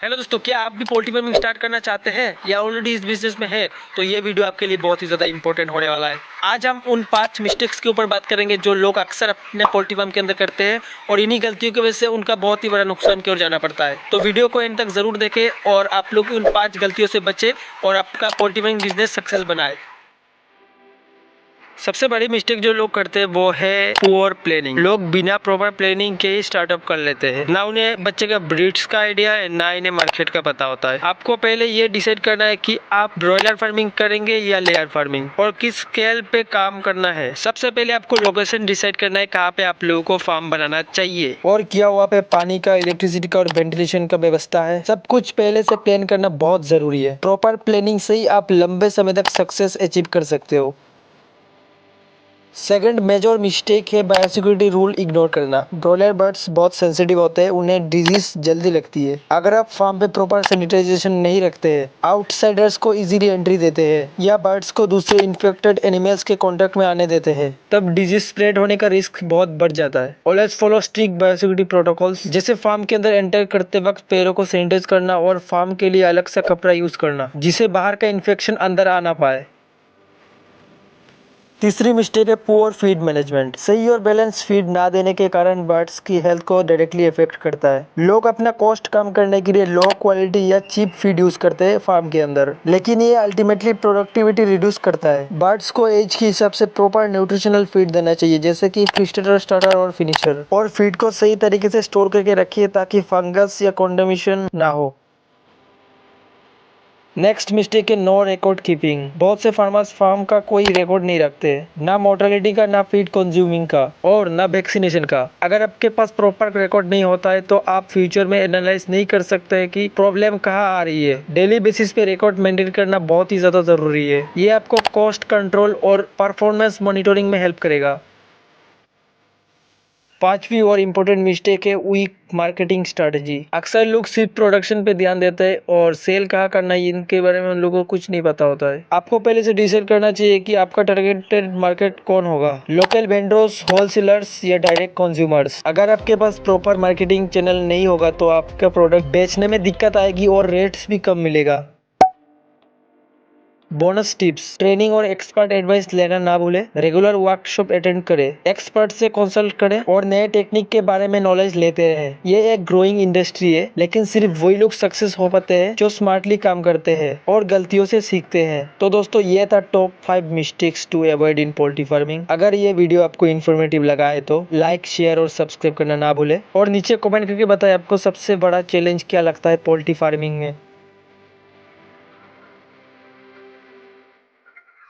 Hello दोस्तों, क्या आप भी पोल्ट्री फार्मिंग स्टार्ट करना चाहते हैं या ऑलरेडी इस बिजनेस में है? तो ये वीडियो आपके लिए बहुत ही ज़्यादा इंपॉर्टेंट होने वाला है। आज हम उन 5 मिस्टेक्स के ऊपर बात करेंगे जो लोग अक्सर अपने पोल्ट्री फार्म के अंदर करते हैं और इन्हीं गलतियों की वजह से उनका बहुत ही बड़ा नुकसान की ओर जाना पड़ता है। तो वीडियो को एंड तक जरूर देखें और आप लोग उन 5 गलतियों से बचे और आपका पोल्ट्री फार्मिंग बिजनेस सक्सेस बनाए। सबसे बड़ी मिस्टेक जो लोग करते हैं वो है पुअर प्लानिंग। लोग बिना प्रॉपर प्लानिंग के ही स्टार्टअप कर लेते हैं। ना उन्हें बच्चे का ब्रीड्स का आइडिया है, ना इन्हें मार्केट का पता होता है। आपको पहले ये डिसाइड करना है कि आप ब्रॉयलर फार्मिंग करेंगे या लेयर फार्मिंग और किस स्केल पे काम करना है। सबसे पहले आपको लोकेशन डिसाइड करना है कहाँ पे आप लोगों को फार्म बनाना चाहिए और क्या वहाँ पे पानी का, इलेक्ट्रिसिटी का और वेंटिलेशन का व्यवस्था है। सब कुछ पहले से प्लान करना बहुत जरूरी है। प्रॉपर प्लानिंग से ही आप लंबे समय तक सक्सेस अचीव कर सकते हो। सेकंड मेजर मिस्टेक है बायोसिक्योरिटी रूल इग्नोर करना। ब्रॉयलर बर्ड्स बहुत सेंसिटिव होते हैं, उन्हें डिजीज जल्दी लगती है। अगर आप फार्म पे प्रॉपर सैनिटाइजेशन नहीं रखते हैं, आउटसाइडर्स को इजीली एंट्री देते हैं या बर्ड्स को दूसरे इन्फेक्टेड एनिमल्स के कांटेक्ट में आने देते हैं, तब डिजीज स्प्रेड होने का रिस्क बहुत बढ़ जाता है। Always follow strict biosecurity protocols, जैसे फार्म के अंदर एंटर करते वक्त पैरों को सैनिटाइज करना और फार्म के लिए अलग सा कपड़ा यूज करना जिससे बाहर का इन्फेक्शन अंदर आ ना पाए। तीसरी मिस्टेक है पुअर फीड मैनेजमेंट। सही और बैलेंस फीड ना देने के कारण बर्ड्स की हेल्थ को डायरेक्टली इफेक्ट करता है। लोग अपना कॉस्ट कम करने के लिए लो क्वालिटी या चीप फीड यूज करते हैं फार्म के अंदर, लेकिन ये अल्टीमेटली प्रोडक्टिविटी रिड्यूस करता है। बर्ड्स को एज के हिसाब से प्रॉपर न्यूट्रिशनल फीड देना चाहिए, जैसे कि फिस्टर, स्टार्टर और फिनिशर, और फीड को सही तरीके से स्टोर करके रखिए ताकि फंगस या कॉन्टामिनेशन ना हो। नेक्स्ट मिस्टेक है नो रिकॉर्ड कीपिंग। बहुत से फार्मर्स फार्म का कोई रिकॉर्ड नहीं रखते, ना मोर्टेलिटी का, ना फीड कंज्यूमिंग का और ना वैक्सीनेशन का। अगर आपके पास प्रॉपर रिकॉर्ड नहीं होता है तो आप फ्यूचर में एनालाइज नहीं कर सकते कि प्रॉब्लम कहाँ आ रही है। डेली बेसिस पे रिकॉर्ड मेंटेन करना बहुत ही ज्यादा जरूरी है। ये आपको कॉस्ट कंट्रोल और परफॉर्मेंस मॉनिटरिंग में हेल्प करेगा। पांचवी और इम्पोर्टेंट मिस्टेक है वीक मार्केटिंग स्ट्रेटजी। अक्सर लोग सिर्फ प्रोडक्शन पे ध्यान देते हैं और सेल कहाँ करना है इनके बारे में उन लोगों को कुछ नहीं पता होता है। आपको पहले से डिसाइड करना चाहिए कि आपका टारगेटेड मार्केट कौन होगा, लोकल वेंडर्स, होलसेलर्स या डायरेक्ट कंज्यूमर्स। अगर आपके पास प्रॉपर मार्केटिंग चैनल नहीं होगा तो आपका प्रोडक्ट बेचने में दिक्कत आएगी और रेट्स भी कम मिलेगा। बोनस टिप्स, ट्रेनिंग और एक्सपर्ट एडवाइस लेना ना भूलें। रेगुलर वर्कशॉप अटेंड करें, एक्सपर्ट से कंसल्ट करें और नए टेक्निक के बारे में नॉलेज लेते रहें। ये एक ग्रोइंग इंडस्ट्री है, लेकिन सिर्फ वही लोग सक्सेस हो पाते हैं जो स्मार्टली काम करते हैं और गलतियों से सीखते हैं। तो दोस्तों, ये था top 5 mistakes to avoid in poultry farming. अगर ये वीडियो आपको इन्फॉर्मेटिव लगा है तो लाइक, शेयर और सब्सक्राइब करना ना भूलें और नीचे कमेंट करके बताएं आपको सबसे बड़ा चैलेंज क्या लगता है पोल्ट्री फार्मिंग में।